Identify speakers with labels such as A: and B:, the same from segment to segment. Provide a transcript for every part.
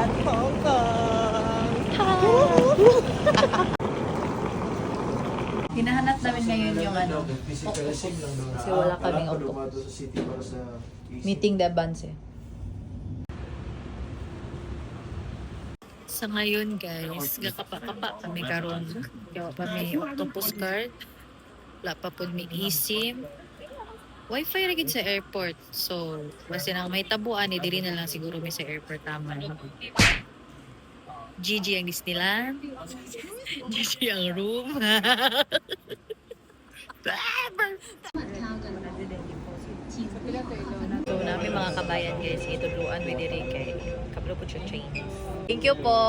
A: at Hong Kong.
B: Hinahanap namin ngayon yung ano, kasi wala kaming auto. Meeting the bands eh. Sa ngayon guys, gakapa-kapa kami karon. Kaya pa may octopus card. Wala pa po may eSIM. Wi-Fi ra gid sa airport. So, basta nang may tabuan, dili na lang siguro may sa airport tama. GG ang Disneyland. GG ang room. So, namin mga kabayan guys, ituluan with diri kay kablo po siya chain. Thank you po.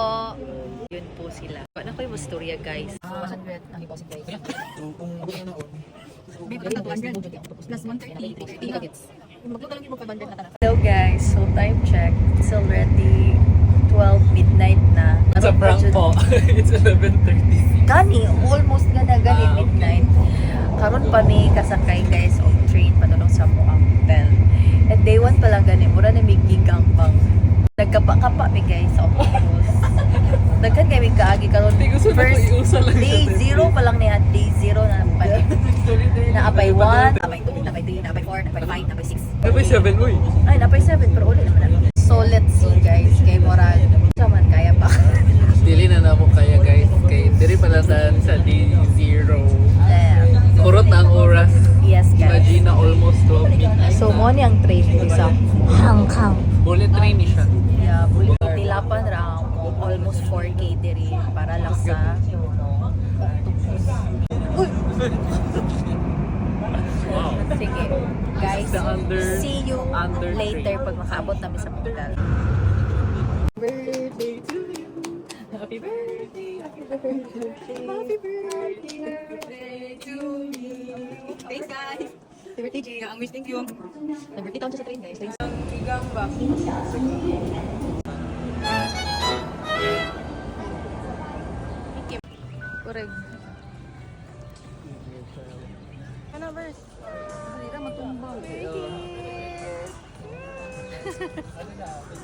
B: Yun po sila. Ano ko yung storya guys? 100 ang deposit guys. Plus 130 tickets. Hello guys, so time check. It's already 12 midnight na.
A: It's a prank po. It's 11:30.
B: Gani, almost gani midnight. Karon pa mi kasakay guys of train padulong sa Muang Hotel. At day 1 pa lang gani, mura na may gigangbang. Nagkapa-kapa mi guys sa octopus. Daghan kay mi kaagi karon. First day 0 pa lang niya, day 0 na pa ni. Naapay 1, naapay 2, naapay 3, naapay 4, naapay 5, naapay 6.
A: Naapay 7, uy.
B: Ay, naapay 7 pero uli naman na. So let's see guys, kay moral. Saman kaya pa.
A: Dili na namo kaya guys. Kay diri pala sa day 0. Kurot na ang oras.
B: Yes guys.
A: Imagine na almost 12 midnight.
B: So mo ni ang train ko sa Hong Kong.
A: Bullet train ni siya.
B: Yeah, bulit tilapan ra mo almost 4K diri para lang sa octopus. Uy!
A: Wow.
B: Sige. Guys,
A: The under-
B: see you
A: under
B: later
A: train.
B: pag makaabot namin sa hotel.
A: Birthday to you. Happy birthday. Happy birthday. Happy birthday to me.
B: Thanks guys! Happy birthday, Gia. Ang wish, thank you. Nag-birthday taon siya sa train guys. Thanks.
A: Higang ba?
B: Correct. Ano, verse? Halira, matumbaw.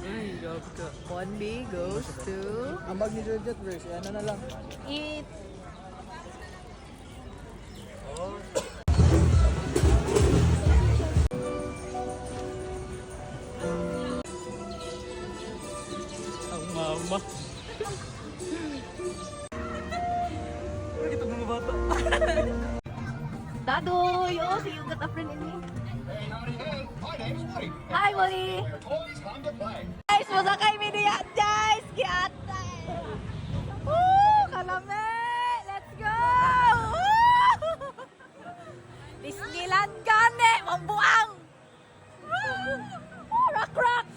A: Ay, job ka.
B: 1B goes to...
A: Ang bag ni Georgette verse, ano na lang.
B: Eat.
A: Ang mama. Ito mga bata.
B: Dadoy! Oh, see you got a friend in me. Hi, Molly! Guys, masakay mi diya, guys! Kiatay! Woo! Kalame! Let's go! Woo! Disneyland gani! Mambuang! Woo! Rock, rock!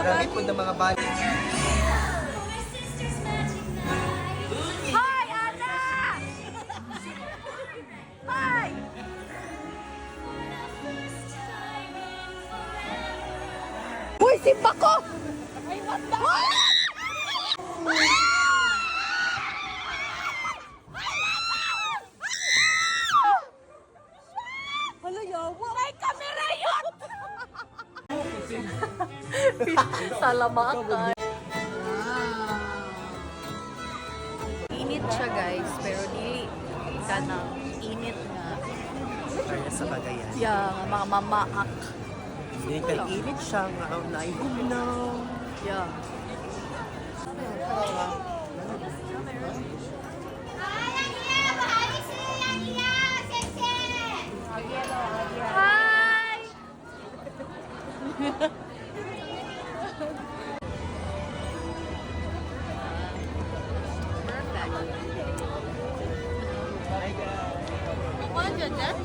A: Marami po ng mga bali.
B: Hi, Anna! Hi! Uy, si Paco! Ay, mata! Hala, yawa! May kamera yun! Salamakan. Init siya guys, pero dili ka na init nga.
A: Kaya sa bagayan.
B: Yeah, mga mamaak.
A: Hindi ka init siya nga naihugnaw.
B: Yeah. Hi! Perfect. Ano dyan dyan?